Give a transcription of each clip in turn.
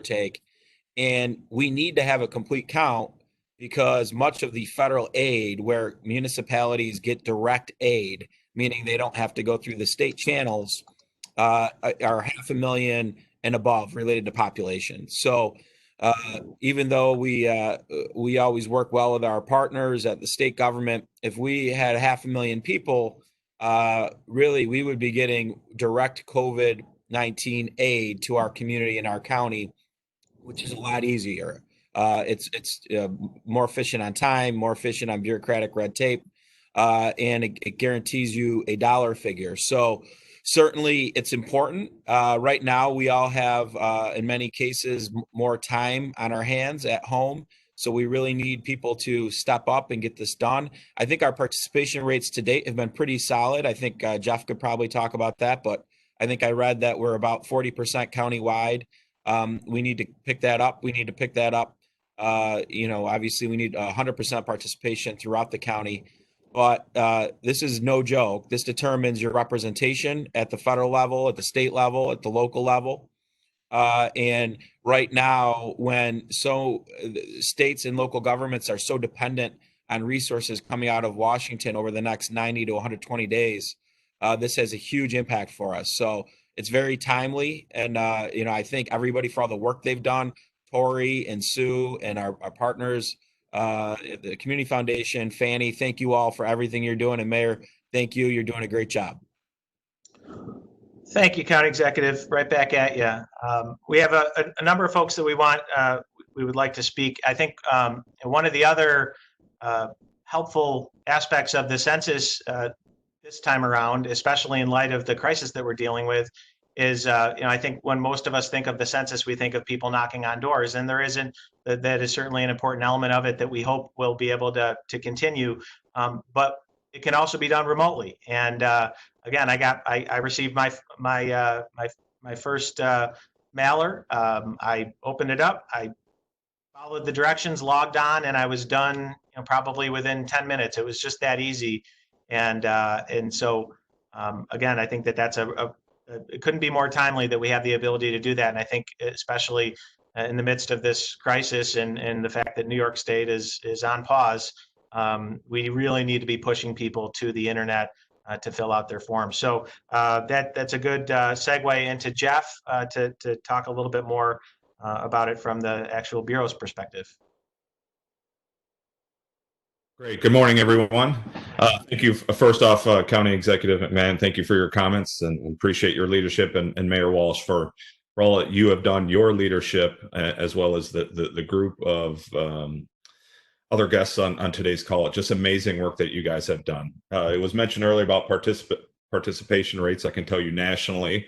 take. And we need to have a complete count because much of the federal aid, where municipalities get direct aid, meaning they don't have to go through the state channels, are 500,000 and above related to population. So even though we always work well with our partners at the state government, if we had 500,000 people, really we would be getting direct COVID-19 aid to our community and our county, which is a lot easier. It's more efficient on time, more efficient on bureaucratic red tape, and it guarantees you a dollar figure. So certainly it's important. Right now, we all have, in many cases, more time on our hands at home. So we really need people to step up and get this done. I think our participation rates to date have been pretty solid. I think Jeff could probably talk about that, but I think I read that we're about 40% countywide. We need to pick that up. We need to pick that up. Obviously we need 100% participation throughout the county, but this is no joke. This determines your representation at the federal level, at the state level, at the local level. And right now, when states and local governments are so dependent on resources coming out of Washington over the next 90 to 120 days, this has a huge impact for us. So it's very timely. And, I thank everybody for all the work they've done. Tori and Sue and our partners, the Community Foundation, Fannie, thank you all for everything you're doing. And Mayor, thank you. You're doing a great job. Thank you, County Executive. Right back at you. We have a number of folks that we would like to speak. I think one of the other helpful aspects of the census this time around, especially in light of the crisis that we're dealing with, is I think when most of us think of the census, we think of people knocking on doors, and there isn't. That is certainly an important element of it that we hope will be able to continue. But it can also be done remotely. And again, I received my first mailer. I opened it up. I followed the directions, logged on, and I was done. Probably within 10 minutes. It was just that easy. And so again, I think that's it couldn't be more timely that we have the ability to do that. And I think especially in the midst of this crisis and the fact that New York State is on pause, we really need to be pushing people to the internet to fill out their forms. So that's a good segue into Jeff to talk a little bit more about it from the actual Bureau's perspective. Great. Good morning, everyone. Thank you. First off, County Executive McMahon, thank you for your comments and appreciate your leadership, and Mayor Walsh for all that you have done, your leadership, as well as the group of other guests on today's call. Just amazing work that you guys have done. It was mentioned earlier about participation rates. I can tell you nationally,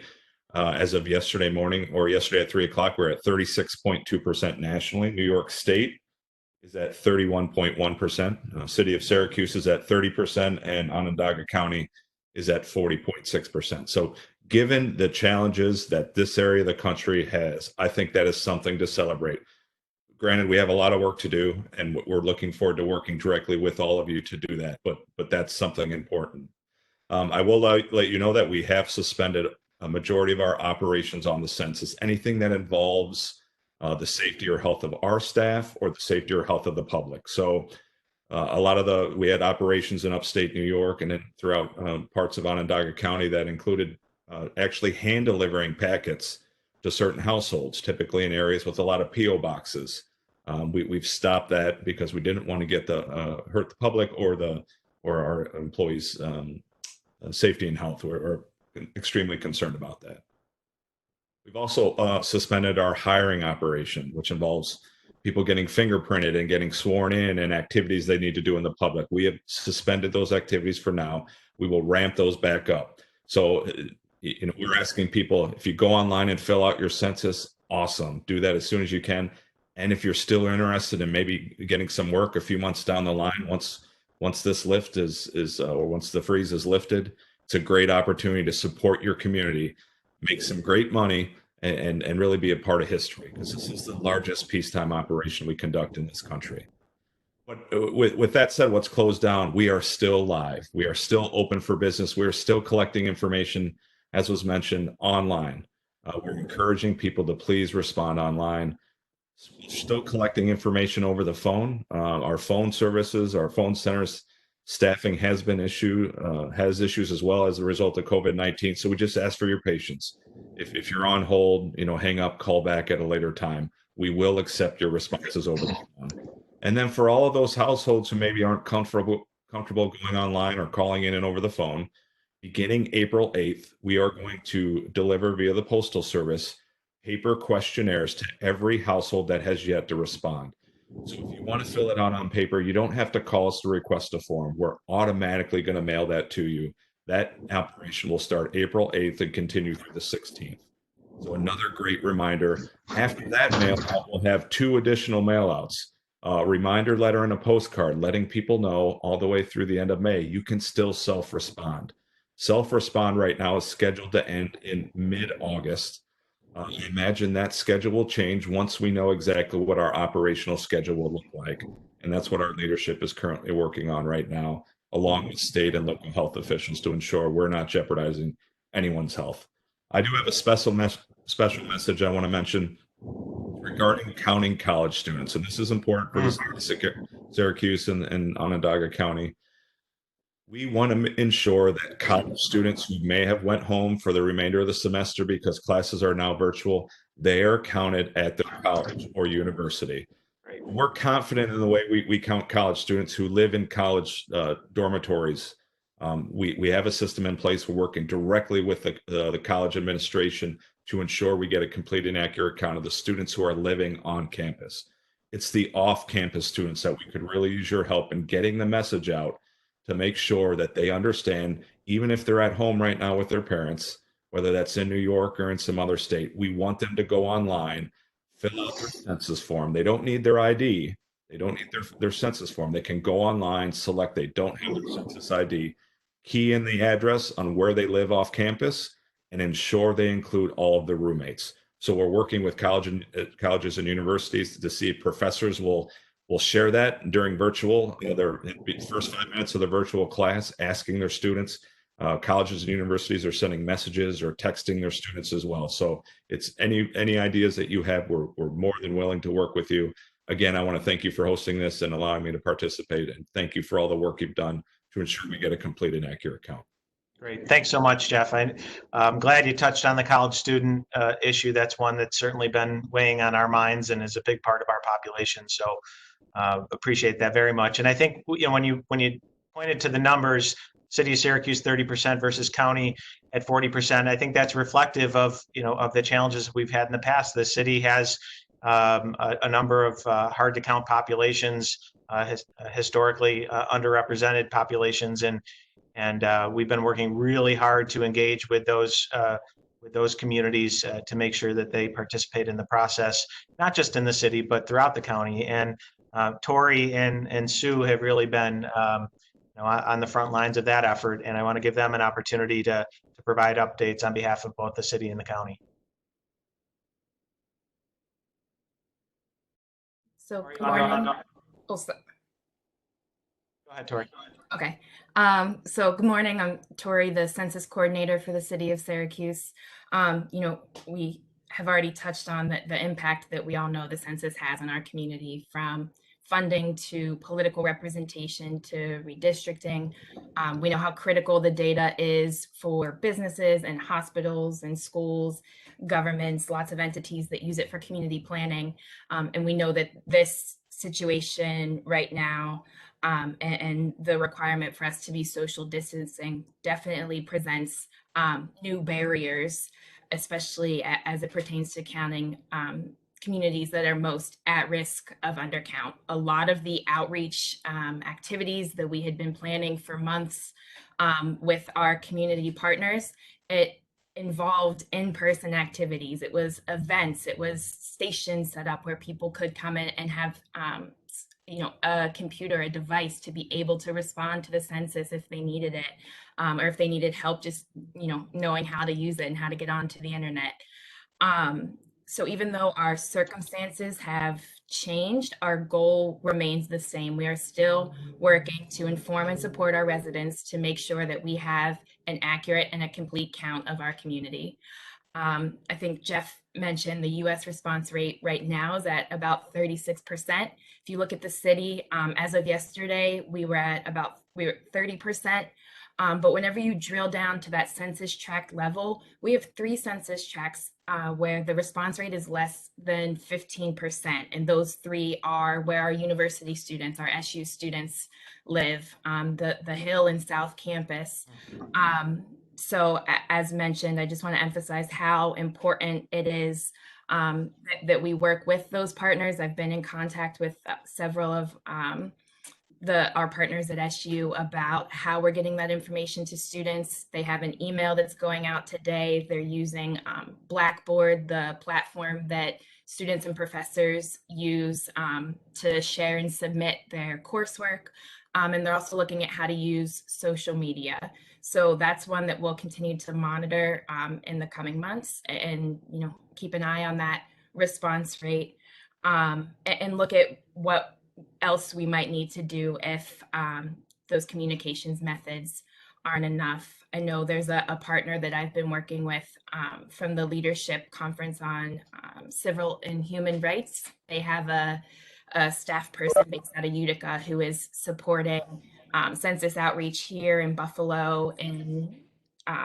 as of yesterday morning or yesterday at 3 o'clock, we're at 36.2% nationally. New York State is at 31.1%. City of Syracuse is at 30%, and Onondaga County is at 40.6%. So given the challenges that this area of the country has, I think that is something to celebrate. Granted, we have a lot of work to do, and we're looking forward to working directly with all of you to do that, but that's something important. I will let you know that we have suspended a majority of our operations on the census. Anything that involves the safety or health of our staff or the safety or health of the public. So a lot of we had operations in upstate New York and then throughout parts of Onondaga County that included actually hand delivering packets to certain households, typically in areas with a lot of PO boxes. We've stopped that because we didn't want to get hurt the public or our employees' safety and health. We're extremely concerned about that. We've also suspended our hiring operation, which involves people getting fingerprinted and getting sworn in and activities they need to do in the public. We have suspended those activities for now. We will ramp those back up. So, we're asking people, if you go online and fill out your census, awesome. Do that as soon as you can. And if you're still interested in maybe getting some work a few months down the line, once this lift or once the freeze is lifted, it's a great opportunity to support your community, make some great money, and really be a part of history, because this is the largest peacetime operation we conduct in this country. But with that said, what's closed down, we are still live. We are still open for business. We are still collecting information, as was mentioned, online. We're encouraging people to please respond online. We're still collecting information over the phone. Our phone services, our phone centers staffing has issues as well as a result of COVID-19. So we just ask for your patience. If you're on hold, hang up, call back at a later time. We will accept your responses over the phone. And then for all of those households who maybe aren't comfortable going online or calling in and over the phone, beginning April 8th, we are going to deliver via the Postal Service paper questionnaires to every household that has yet to respond. So if you want to fill it out on paper, you don't have to call us to request a form. We're automatically going to mail that to you. That operation will start April 8th and continue through the 16th. So another great reminder. After that mail out, we'll have 2 additional mail outs. A reminder letter and a postcard letting people know all the way through the end of May, you can still self-respond. Self-respond right now is scheduled to end in mid-August. I imagine that schedule will change once we know exactly what our operational schedule will look like. And that's what our leadership is currently working on right now, along with state and local health officials to ensure we're not jeopardizing anyone's health. I do have a special message I want to mention regarding counting college students. And this is important for the state of Syracuse and Onondaga County. We want to ensure that college students who may have went home for the remainder of the semester because classes are now virtual, they are counted at their college or university. Right. We're confident in the way we count college students who live in college dormitories. We have a system in place. We're working directly with the college administration to ensure we get a complete and accurate count of the students who are living on campus. It's the off-campus students that we could really use your help in getting the message out to make sure that they understand, even if they're at home right now with their parents, whether that's in New York or in some other state, we want them to go online, fill out their census form. They don't need their ID. They don't need their census form. They can go online, select they don't have their census ID, key in the address on where they live off campus, and ensure they include all of the roommates. So we're working with colleges and universities to see if professors will share that during virtual, their first 5 minutes of the virtual class, asking their students. Colleges and universities are sending messages or texting their students as well. So it's any ideas that you have, we're more than willing to work with you. Again, I want to thank you for hosting this and allowing me to participate, and thank you for all the work you've done to ensure we get a complete and accurate count. Great. Thanks so much, Jeff. I'm glad you touched on the college student issue. That's one that's certainly been weighing on our minds and is a big part of our population. So appreciate that very much. And I think when you pointed to the numbers, City of Syracuse 30% versus county at 40%, I think that's reflective of of the challenges we've had in the past. The city has a number of hard to count populations, historically underrepresented populations, and we've been working really hard to engage with those communities to make sure that they participate in the process, not just in the city, but throughout the county. And Tori and Sue have really been on the front lines of that effort, and I want to give them an opportunity to provide updates on behalf of both the city and the county. So good morning. Go ahead, Tori. Okay. So good morning. I'm Tori, the census coordinator for the city of Syracuse. We have already touched on the impact that we all know the census has on our community, from funding to political representation to redistricting. We know how critical the data is for businesses and hospitals and schools, governments, lots of entities that use it for community planning. And we know that this situation right now and the requirement for us to be social distancing definitely presents new barriers, especially as it pertains to counting communities that are most at risk of undercount. A lot of the outreach activities that we had been planning for months with our community partners, it involved in-person activities. It was events, it was stations set up where people could come in and have a computer, a device to be able to respond to the census if they needed it, or if they needed help just knowing how to use it and how to get onto the internet. So even though our circumstances have changed, our goal remains the same. We are still working to inform and support our residents to make sure that we have an accurate and a complete count of our community. I think Jeff mentioned the US response rate right now is at about 36%. If you look at the city, as of yesterday, we were at 30%. But whenever you drill down to that census tract level, we have 3 census tracts where the response rate is less than 15%. And those 3 are where our university students, our SU students live, the Hill and South Campus. So as mentioned, I just want to emphasize how important it is that we work with those partners. I've been in contact with several of our partners at SU about how we're getting that information to students. They have an email that's going out today. They're using Blackboard, the platform that students and professors use to share and submit their coursework. And they're also looking at how to use social media. So that's one that we'll continue to monitor in the coming months, and keep an eye on that response rate, and look at what else we might need to do if those communications methods aren't enough. I know there's a partner that I've been working with from the Leadership Conference on Civil and Human Rights. They have a staff person based out of Utica who is supporting census outreach here in Buffalo, in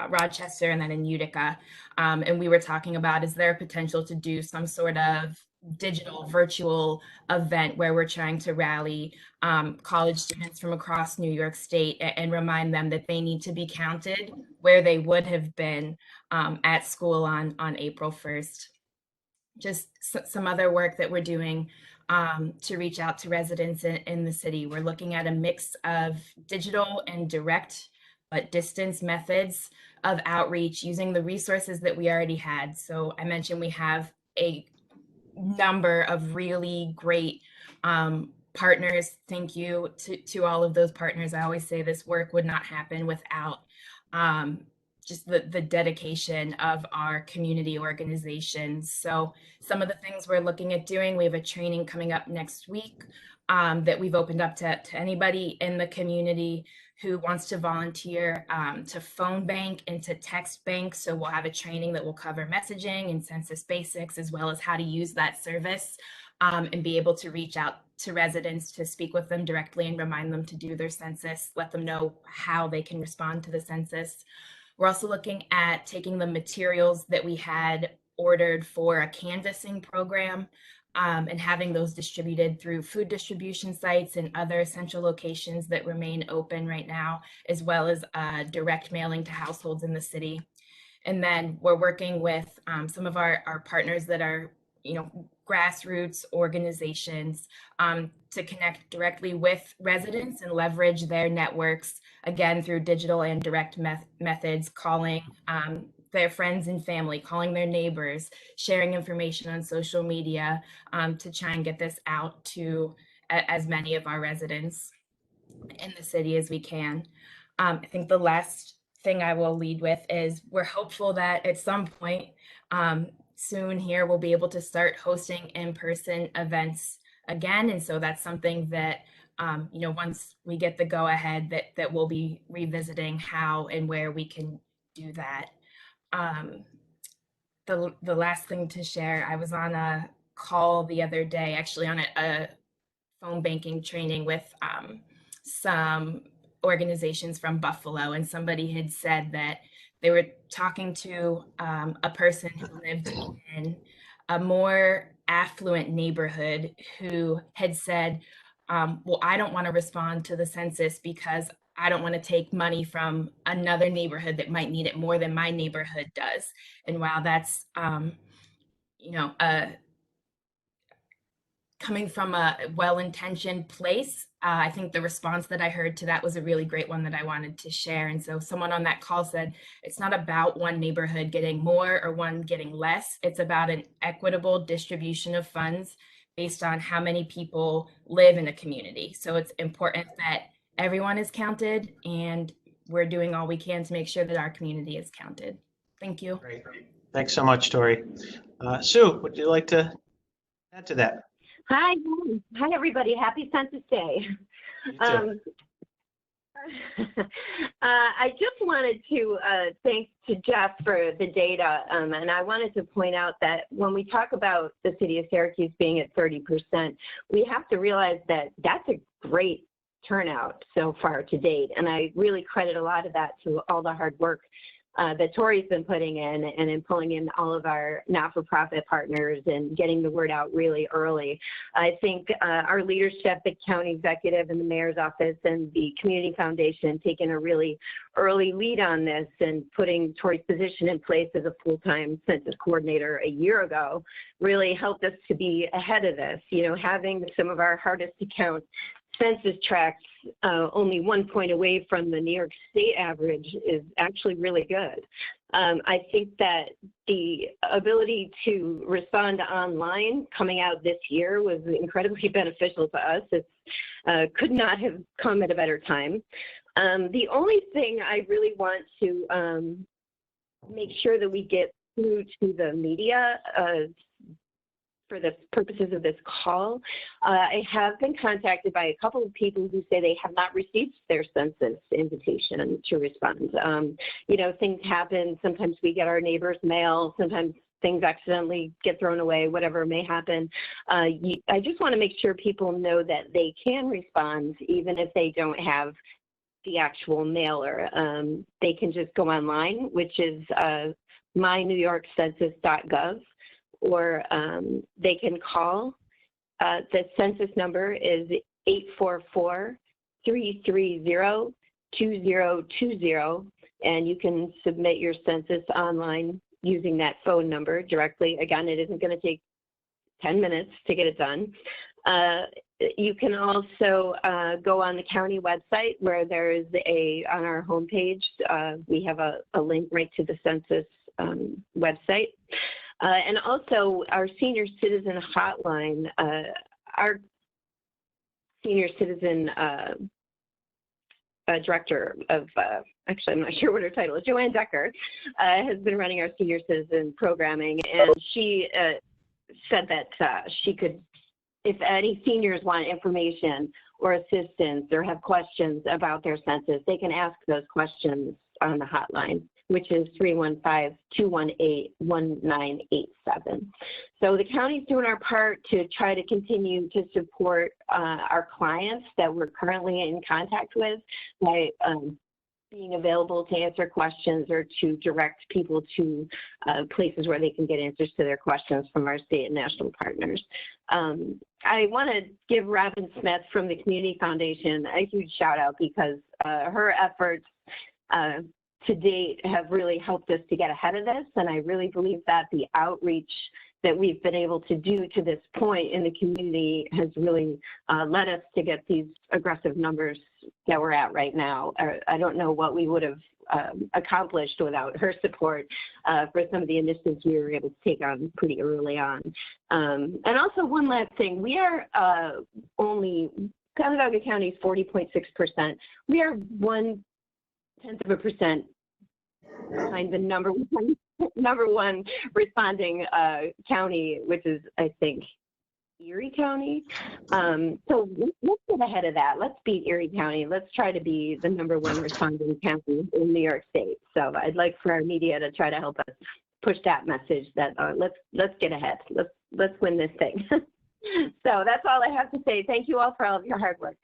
Rochester, and then in Utica. And we were talking about, is there a potential to do some sort of digital virtual event where we're trying to rally college students from across New York State and remind them that they need to be counted where they would have been at school on April 1st. Just some other work that we're doing to reach out to residents in the city. We're looking at a mix of digital and direct but distance methods of outreach using the resources that we already had. So I mentioned we have a number of really great partners. Thank you to all of those partners. I always say this work would not happen without just the dedication of our community organizations. So some of the things we're looking at doing, we have a training coming up next week that we've opened up to anybody in the community who wants to volunteer to phone bank and to text bank. So we'll have a training that will cover messaging and census basics, as well as how to use that service and be able to reach out to residents to speak with them directly and remind them to do their census, let them know how they can respond to the census. We're also looking at taking the materials that we had ordered for a canvassing program and having those distributed through food distribution sites and other essential locations that remain open right now, as well as direct mailing to households in the city. And then we're working with some of our partners that are, grassroots organizations to connect directly with residents and leverage their networks, again, through digital and direct methods, calling their friends and family, calling their neighbors, sharing information on social media to try and get this out to as many of our residents in the city as we can. I think the last thing I will lead with is we're hopeful that at some point soon here we'll be able to start hosting in-person events again. And so that's something that once we get the go ahead that we'll be revisiting how and where we can do that. The last thing to share, I was on a call the other day, actually on a phone banking training with some organizations from Buffalo, and somebody had said that they were talking to a person who lived in a more affluent neighborhood who had said, well, I don't want to respond to the census because I don't want to take money from another neighborhood that might need it more than my neighborhood does. And while that's, coming from a well-intentioned place, I think the response that I heard to that was a really great one that I wanted to share. And so someone on that call said, it's not about one neighborhood getting more or one getting less. It's about an equitable distribution of funds based on how many people live in a community. So it's important that everyone is counted, and we're doing all we can to make sure that our community is counted. Thank you. Great. Thanks so much, Tori. Sue, would you like to add to that? Hi, everybody. Happy Census Day. You too. I just wanted to thank to Jeff for the data, and I wanted to point out that when we talk about the city of Syracuse being at 30%, we have to realize that that's a great turnout so far to date, and I really credit a lot of that to all the hard work that Tori's been putting in, and in pulling in all of our not-for-profit partners and getting the word out really early. I think our leadership, the county executive and the mayor's office and the community foundation taking a really early lead on this and putting Tori's position in place as a full-time census coordinator a year ago really helped us to be ahead of this. You know, having some of our hardest to count census tracts only 1 point away from the New York State average is actually really good. I think that the ability to respond online coming out this year was incredibly beneficial to us. It could not have come at a better time. The only thing I really want to make sure that we get through to the media for the purposes of this call, I have been contacted by a couple of people who say they have not received their census invitation to respond. You know, things happen. Sometimes we get our neighbor's mail. Sometimes things accidentally get thrown away, whatever may happen. I just want to make sure people know that they can respond even if they don't have the actual mailer. They can just go online, which is mynewyorkcensus.gov. Or they can call. The census number is 844-330-2020, and you can submit your census online using that phone number directly. Again, it isn't going to take 10 minutes to get it done. You can also go on the county website where there is on our homepage, we have a link right to the census website. And also our senior citizen hotline, our senior citizen director of, actually I'm not sure what her title is, Joanne Decker, has been running our senior citizen programming, and she said that she could, if any seniors want information or assistance or have questions about their census, they can ask those questions on the hotline, which is 315-218-1987. So the county's doing our part to try to continue to support our clients that we're currently in contact with by being available to answer questions or to direct people to places where they can get answers to their questions from our state and national partners. I want to give Robin Smith from the Community Foundation a huge shout out because her efforts to date have really helped us to get ahead of this. And I really believe that the outreach that we've been able to do to this point in the community has really led us to get these aggressive numbers that we're at right now. I don't know what we would have accomplished without her support for some of the initiatives we were able to take on pretty early on. And also one last thing, we are Onondaga County is 40.6%. We are 0.1% behind the number one responding county, which is, I think, Erie County. So let's get ahead of that. Let's beat Erie County. Let's try to be the number one responding county in New York State. So I'd like for our media to try to help us push that message that let's get ahead. Let's win this thing. So that's all I have to say. Thank you all for all of your hard work.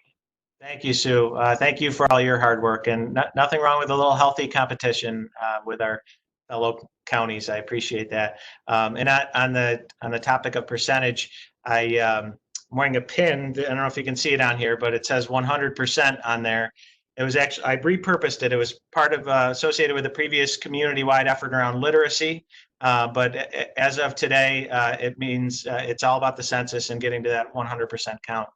Thank you, Sue. Thank you for all your hard work, and nothing wrong with a little healthy competition with our fellow counties. I appreciate that. And on the topic of percentage, I'm wearing a pin. I don't know if you can see it on here, but it says 100% on there. It was actually, I repurposed it. It was part of associated with the previous community-wide effort around literacy. But as of today, it means it's all about the census and getting to that 100% count.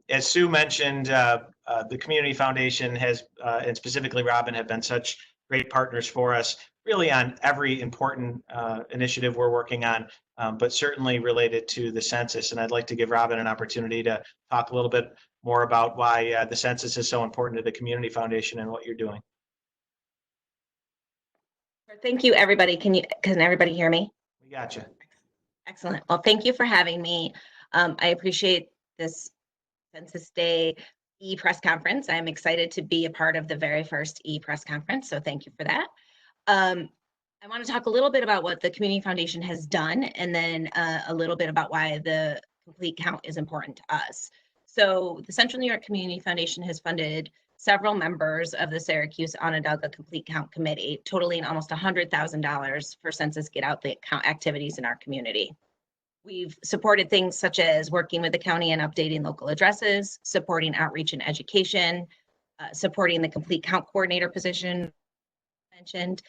As Sue mentioned, the Community Foundation has, and specifically Robin, have been such great partners for us, really on every important initiative we're working on, but certainly related to the census. And I'd like to give Robin an opportunity to talk a little bit more about why the census is so important to the Community Foundation and what you're doing. Thank you, everybody. Can everybody hear me? We got you. Excellent. Well, thank you for having me. I appreciate this Census Day e-press conference. I'm excited to be a part of the very first e-press conference, so thank you for that. I want to talk a little bit about what the Community Foundation has done, and then a little bit about why the complete count is important to us. So the Central New York Community Foundation has funded several members of the Syracuse Onondaga Complete Count Committee, totaling almost $100,000 for Census Get Out the Count activities in our community. We've supported things such as working with the county and updating local addresses, supporting outreach and education, supporting the complete count coordinator position mentioned,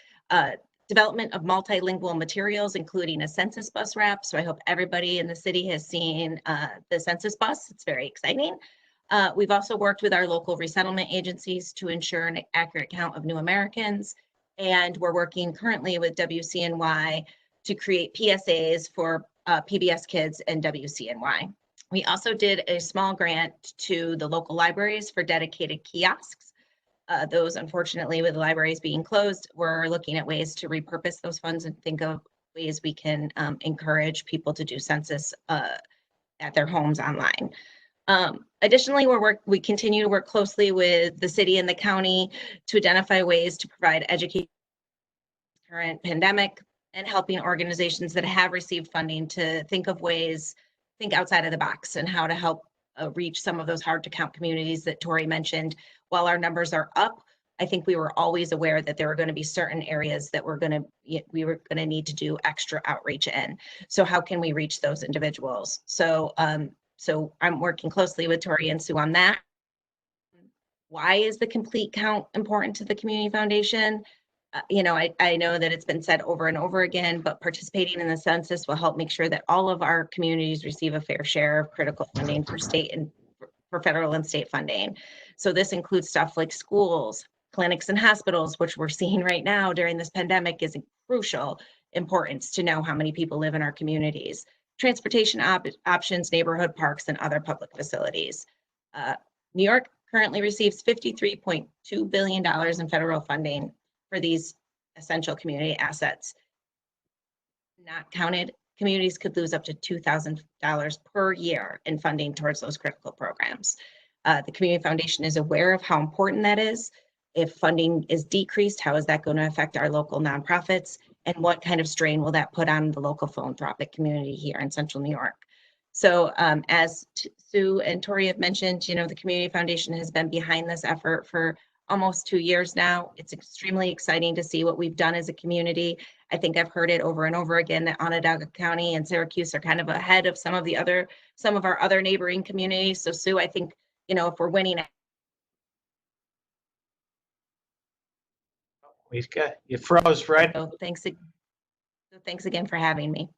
development of multilingual materials, including a census bus wrap. So I hope everybody in the city has seen the census bus. It's very exciting. We've also worked with our local resettlement agencies to ensure an accurate count of new Americans. And we're working currently with WCNY to create PSAs for PBS Kids and WCNY. We also did a small grant to the local libraries for dedicated kiosks. Those, unfortunately, with the libraries being closed, we're looking at ways to repurpose those funds and think of ways we can encourage people to do census at their homes online. Additionally, we continue to work closely with the city and the county to identify ways to provide education in the current pandemic, and helping organizations that have received funding to think outside of the box and how to help reach some of those hard to count communities that Tori mentioned. While our numbers are up, I think we were always aware that there were going to be certain areas that we were going to need to do extra outreach in. So how can we reach those individuals? So I'm working closely with Tori and Sue on that. Why is the complete count important to the Community Foundation? I know that it's been said over and over again, but participating in the census will help make sure that all of our communities receive a fair share of critical funding for state and for federal and state funding. So this includes stuff like schools, clinics, and hospitals, which we're seeing right now during this pandemic is crucial importance to know how many people live in our communities. Transportation options, neighborhood parks, and other public facilities. New York currently receives $53.2 billion in federal funding for these essential community assets. Not counted, communities could lose up to $2,000 per year in funding towards those critical programs. The Community Foundation is aware of how important that is. If funding is decreased, how is that going to affect our local nonprofits? And what kind of strain will that put on the local philanthropic community here in Central New York? So as Sue and Tori have mentioned, the Community Foundation has been behind this effort for almost 2 years now. It's extremely exciting to see what we've done as a community. I think I've heard it over and over again that Onondaga County and Syracuse are kind of ahead of some of our other neighboring communities. So Sue, I think, if we're winning. You froze, right? So thanks again for having me.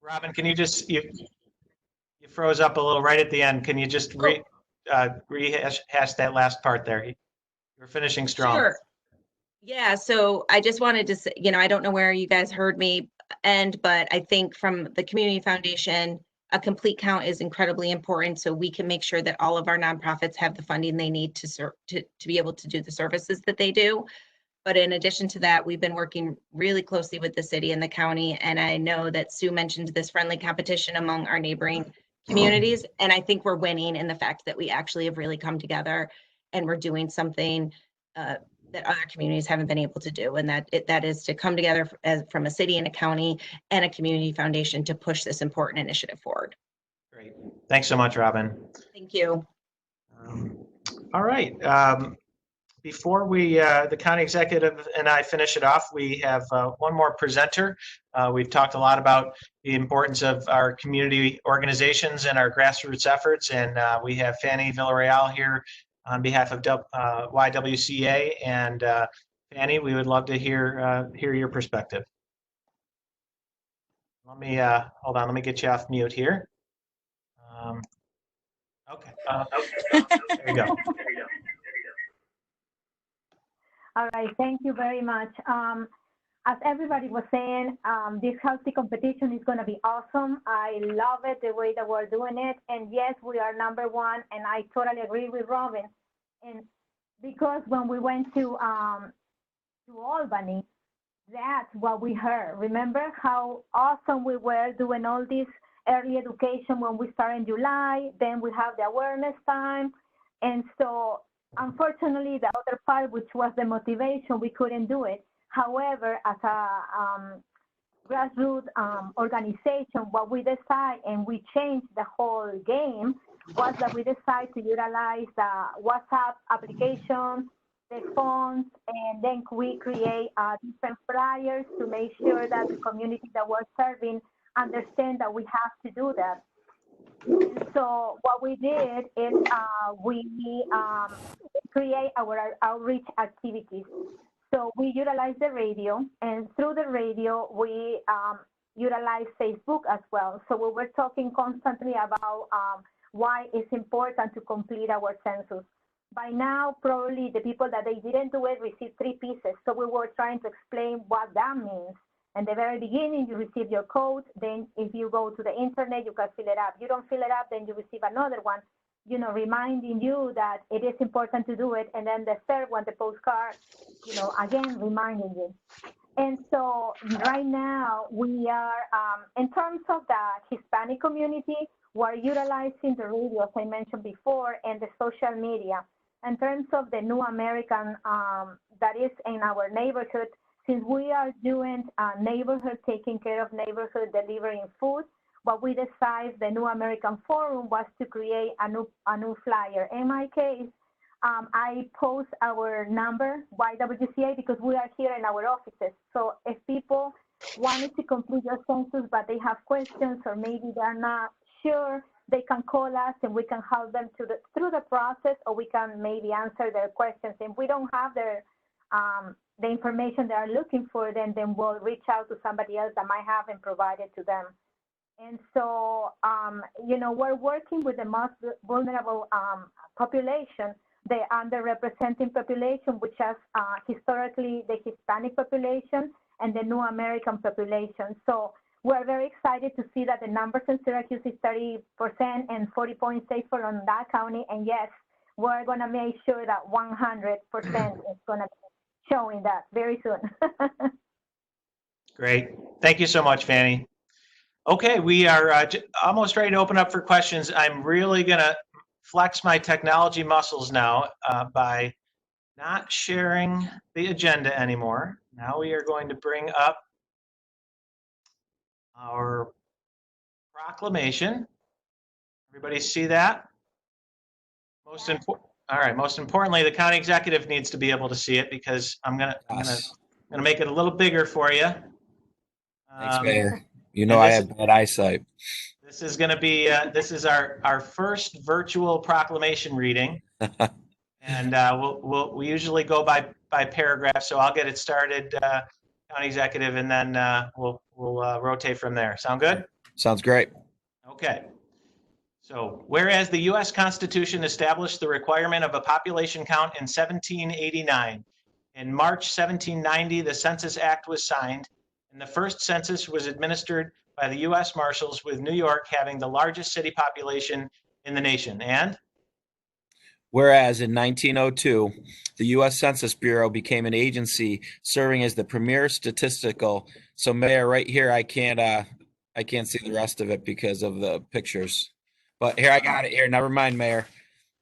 Robin, can you just, you froze up a little right at the end. Can you just rehash that last part there? You're finishing strong. Sure. Yeah, so I just wanted to say, I don't know where you guys heard me end, but I think from the Community Foundation, a complete count is incredibly important so we can make sure that all of our nonprofits have the funding they need to be able to do the services that they do. But in addition to that, we've been working really closely with the city and the county. And I know that Sue mentioned this friendly competition among our neighboring communities. And I think we're winning in the fact that we actually have really come together and we're doing something that other communities haven't been able to do. And that is to come together from a city and a county and a community foundation to push this important initiative forward. Great. Thanks so much, Robin. Thank you. All right. Before the county executive and I finish it off, we have one more presenter. We've talked a lot about the importance of our community organizations and our grassroots efforts, and we have Fanny Villarreal here on behalf of YWCA. And Fanny, we would love to hear your perspective. Let me hold on. Let me get you off mute here. Okay. There you go. All right, thank you very much. As everybody was saying, this healthy competition is going to be awesome. I love it, the way that we're doing it. And yes, we are number one, and I totally agree with Robin. And because when we went to Albany, that's what we heard. Remember how awesome we were doing all this early education when we started in July. Then we have the awareness time. And so unfortunately, the other part, which was the motivation, we couldn't do it. However, as a grassroots organization, what we decided, and we changed the whole game, was that we decided to utilize the WhatsApp application, the phones, and then we create different flyers to make sure that the community that we're serving understand that we have to do that. So what we did is we create our outreach activities. So we utilize the radio, and through the radio, we utilize Facebook as well. So we were talking constantly about why it's important to complete our census. By now, probably the people that they didn't do it received 3 pieces. So we were trying to explain what that means. In the very beginning, you receive your code. Then if you go to the internet, you can fill it up. You don't fill it up, then you receive another one, you know, reminding you that it is important to do it. And then the third one, the postcard, you know, again, reminding you. And so right now we are, in terms of the Hispanic community, we're utilizing the radio, as I mentioned before, and the social media. In terms of the new American that is in our neighborhood, since we are doing neighborhood, taking care of neighborhood, delivering food, what we decided the New American Forum was to create a new flyer. In my case, I post our number, YWCA, because we are here in our offices. So if people wanted to complete your census, but they have questions or maybe they're not sure, they can call us and we can help them through the process, or we can maybe answer their questions. If we don't have the information they are looking for, then we'll reach out to somebody else that might have and provide it to them. And so, you know, we're working with the most vulnerable population, the underrepresented population, which is historically the Hispanic population and the New American population. So we're very excited to see that the numbers in Syracuse is 30% and 40 points safe for Onondaga County. And yes, we're going to make sure that 100% is going to be showing that very soon. Great. Thank you so much, Fanny. Okay, we are almost ready to open up for questions. I'm really going to flex my technology muscles now by not sharing the agenda anymore. Now we are going to bring up our proclamation. Everybody see that? Most importantly, the county executive needs to be able to see it, because I'm gonna make it a little bigger for you. Thanks, Mayor. You know I have bad eyesight. This is going to be this is our first virtual proclamation reading, and we usually go by paragraph. So I'll get it started, county executive, and then we'll rotate from there. Sound good? Sounds great. Okay. So, whereas the U.S. Constitution established the requirement of a population count in 1789, in March 1790, the Census Act was signed, and the first census was administered by the U.S. Marshals, with New York having the largest city population in the nation. And whereas in 1902, the U.S. Census Bureau became an agency serving as the premier statistical. So, Mayor, right here, I can't see the rest of it because of the pictures. But here, I got it here. Never mind, Mayor.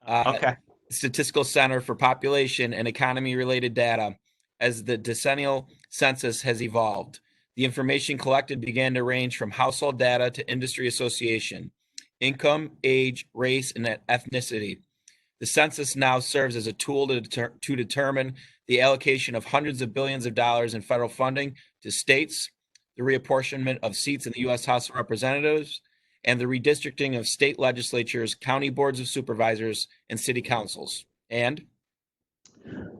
Okay. Statistical Center for Population and Economy-related data. As the decennial census has evolved, the information collected began to range from household data to industry association, income, age, race, and ethnicity. The census now serves as a tool to determine the allocation of hundreds of billions of dollars in federal funding to states, the reapportionment of seats in the U.S. House of Representatives, and the redistricting of state legislatures, county boards of supervisors, and city councils. And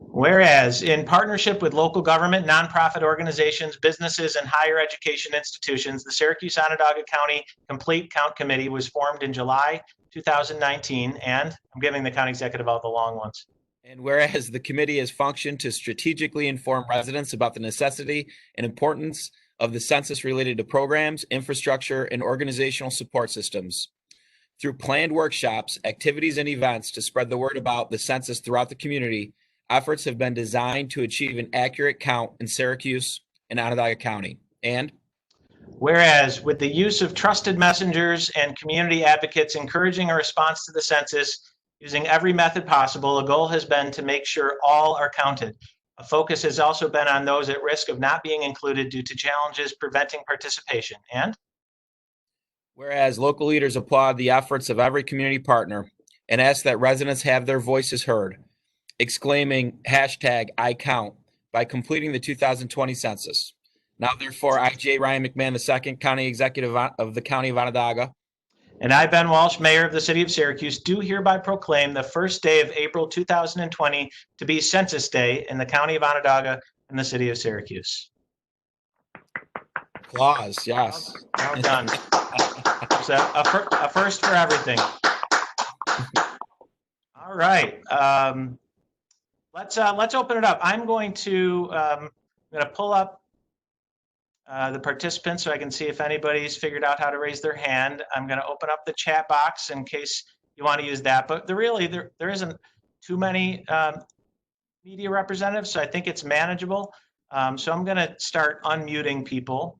whereas, in partnership with local government, nonprofit organizations, businesses, and higher education institutions, the Syracuse Onondaga County Complete Count Committee was formed in July 2019, and I'm giving the county executive all the long ones. And whereas the committee has functioned to strategically inform residents about the necessity and importance of the census related to programs, infrastructure, and organizational support systems. Through planned workshops, activities, and events to spread the word about the census throughout the community, efforts have been designed to achieve an accurate count in Syracuse and Onondaga County. And whereas, with the use of trusted messengers and community advocates encouraging a response to the census, using every method possible. The goal has been to make sure all are counted. A focus has also been on those at risk of not being included due to challenges preventing participation. And whereas local leaders applaud the efforts of every community partner and ask that residents have their voices heard, exclaiming #I count by completing the 2020 census. Now, therefore, I, J. Ryan McMahon II, County Executive of the County of Onondaga, and I, Ben Walsh, Mayor of the City of Syracuse, do hereby proclaim the first day of April 2020 to be Census Day in the County of Onondaga and the City of Syracuse. applause, yes. Well done. It's a first for everything. All right. Let's open it up. I'm going to pull up the participants so I can see if anybody's figured out how to raise their hand. I'm going to open up the chat box in case you want to use that. But there isn't too many media representatives, so I think it's manageable. So I'm going to start unmuting people.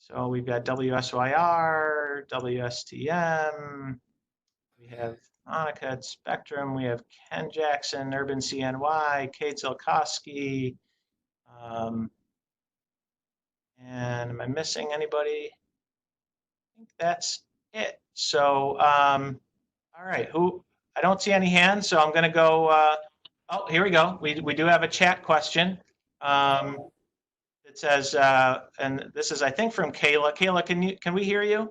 So we've got WSYR, WSTM, we have Monica at Spectrum, we have Ken Jackson, Urban CNY, Kate Zilkowski, and am I missing anybody? I think that's it. So, all right, I don't see any hands, so I'm gonna go, oh, here we go. We do have a chat question. It says, and this is, I think, from Kayla. Kayla, can we hear you?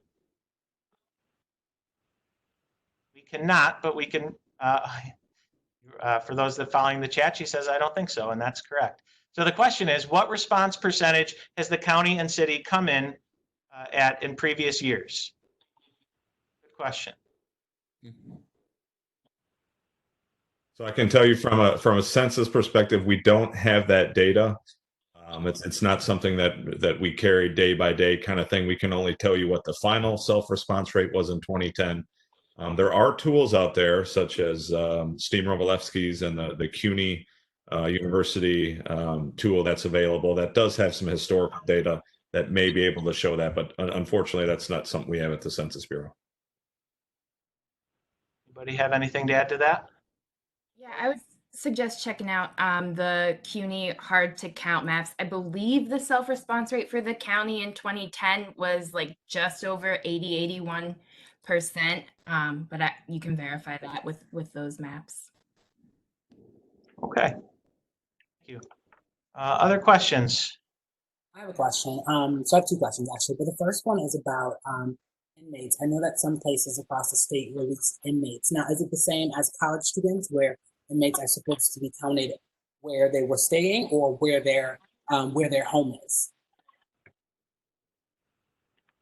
We cannot, but we can, for those that are following the chat, she says, I don't think so, and that's correct. So the question is, what response percentage has the county and city come in at in previous years? Good question. So I can tell you from a census perspective, we don't have that data. It's not something that we carry day by day kind of thing. We can only tell you what the final self-response rate was in 2010. There are tools out there such as Steve Rovalevsky's and the CUNY University tool that's available that does have some historical data that may be able to show that, but unfortunately that's not something we have at the Census Bureau. Anybody have anything to add to that? Yeah, I would suggest checking out the CUNY hard to count maps. I believe the self-response rate for the county in 2010 was like just over 81%. But you can verify that with those maps. Okay. Thank you. Other questions? I have a question. So I have two questions actually, but the first one is about inmates. I know that some places across the state release inmates. Now, is it the same as college students where inmates are supposed to be counted where they were staying or where their home is?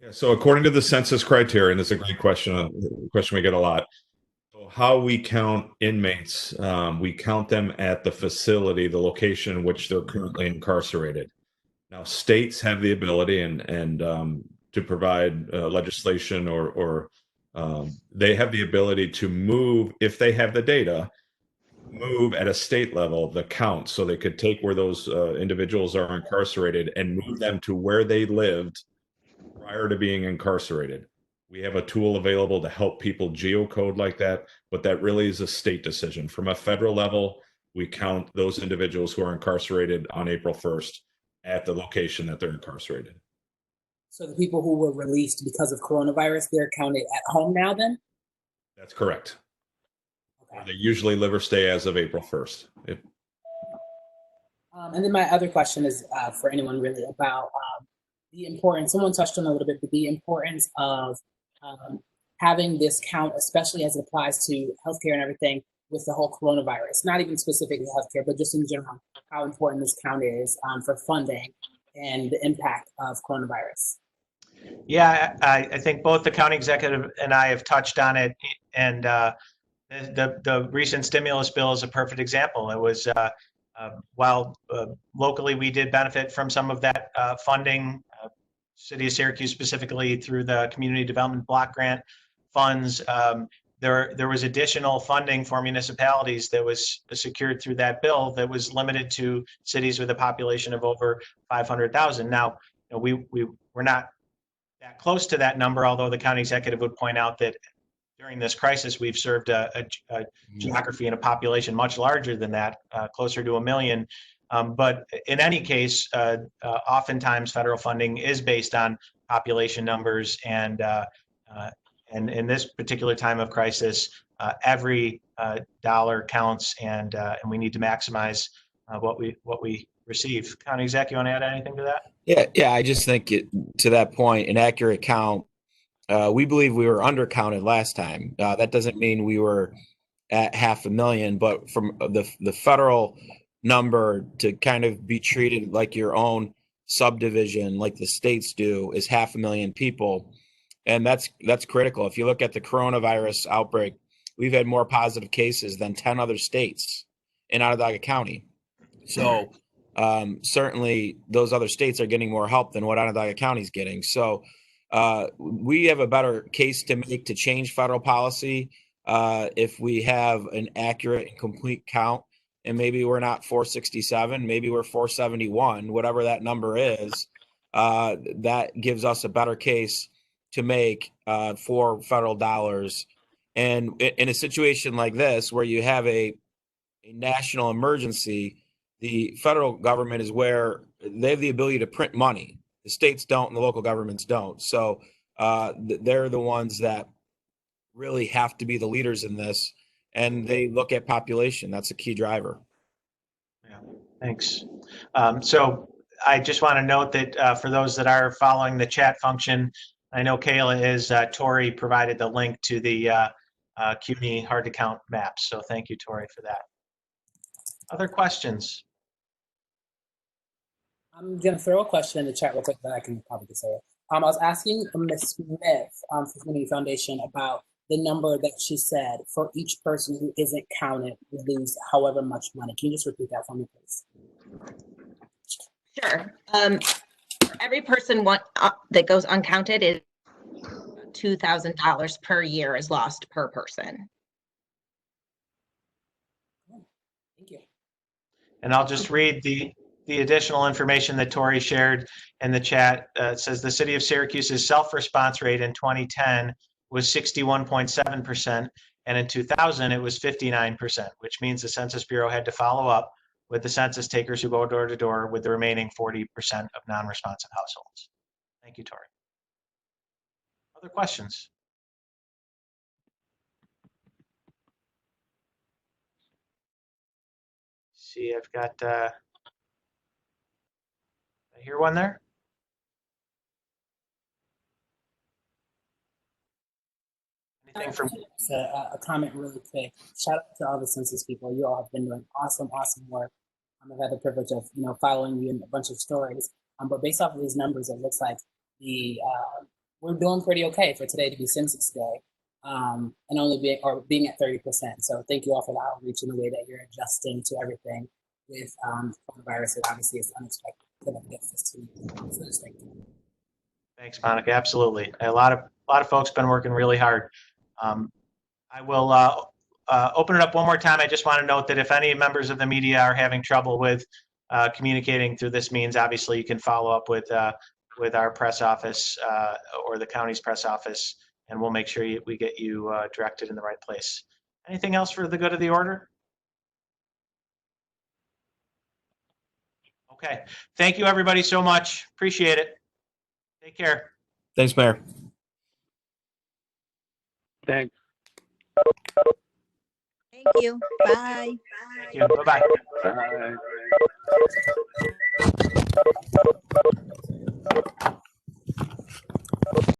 Yeah, so according to the census criteria, and this is a great question we get a lot. So how we count inmates, we count them at the facility, the location in which they're currently incarcerated. Now, states have the ability and to provide legislation or they have the ability to move, if they have the data, move at a state level the count, so they could take where those individuals are incarcerated and move them to where they lived prior to being incarcerated. We have a tool available to help people geocode like that, but that really is a state decision. From a federal level, we count those individuals who are incarcerated on April 1st at the location that they're incarcerated. So the people who were released because of coronavirus, they're counted at home now then? That's correct. Okay. They usually live or stay as of April 1st. And then my other question is for anyone really about the importance, someone touched on a little bit, but the importance of having this count, especially as it applies to healthcare and everything with the whole coronavirus, not even specifically healthcare, but just in general, how important this count is for funding and the impact of coronavirus. Yeah, I think both the county executive and I have touched on it, and the recent stimulus bill is a perfect example. It was while locally we did benefit from some of that funding, City of Syracuse specifically through the Community Development Block Grant funds, there was additional funding for municipalities that was secured through that bill that was limited to cities with a population of over 500,000. Now, we're not that close to that number, although the county executive would point out that during this crisis, we've served a geography and a population much larger than that, closer to 1 million. But in any case, oftentimes federal funding is based on population numbers, and in this particular time of crisis, every dollar counts, and we need to maximize what we receive. County Exec, you want to add anything to that? Yeah. I just think to that point, an accurate count. We believe we were undercounted last time. That doesn't mean we were at 500,000, but from the federal number to kind of be treated like your own subdivision, like the states do, is 500,000 people, and that's critical. If you look at the coronavirus outbreak, we've had more positive cases than 10 other states in Onondaga County. So certainly those other states are getting more help than what Onondaga County is getting. So we have a better case to make to change federal policy if we have an accurate and complete count. And maybe we're not 467, maybe we're 471, whatever that number is. That gives us a better case to make for federal dollars. And in a situation like this, where you have a national emergency, the federal government is where they have the ability to print money. The states don't, and the local governments don't. So they're the ones that really have to be the leaders in this, and they look at population. That's a key driver. Yeah, thanks. So I just want to note that for those that are following the chat function, I know Kayla is, Tori provided the link to the CUNY hard to count maps. So thank you, Tori, for that. Other questions? I'm going to throw a question in the chat real quick that I can probably say it. I was asking Ms. Smith from Community Foundation about the number that she said for each person who isn't counted would lose however much money. Can you just repeat that for me, please? Sure. Every person that goes uncounted is $2,000 per year is lost per person. Thank you. And I'll just read the additional information that Tori shared in the chat. It says the city of Syracuse's self-response rate in 2010 was 61.7%, and in 2000 it was 59%, which means the Census Bureau had to follow up with the census takers who go door to door with the remaining 40% of non-responsive households. Thank you, Tori. Other questions? See, I've got, I hear one there. Anything from a comment really quick. Shout out to all the census people. You all have been doing awesome work. I've had the privilege of following you in a bunch of stories. But based off of these numbers, it looks like we're doing pretty okay for today to be Census Day, and only being at 30%. So thank you all for the outreach and the way that you're adjusting to everything with coronavirus. It obviously is unexpected. So just thank you. Thanks, Monica. Absolutely. A lot of folks been working really hard. I will open it up one more time. I just want to note that if any members of the media are having trouble with communicating through this means, obviously you can follow up with our press office or the county's press office, and we'll make sure we get you directed in the right place. Anything else for the good of the order? Okay. Thank you, everybody, so much. Appreciate it. Take care. Thanks, Mayor. Thanks. Thank you. Bye. Thank you. Bye-bye. Bye.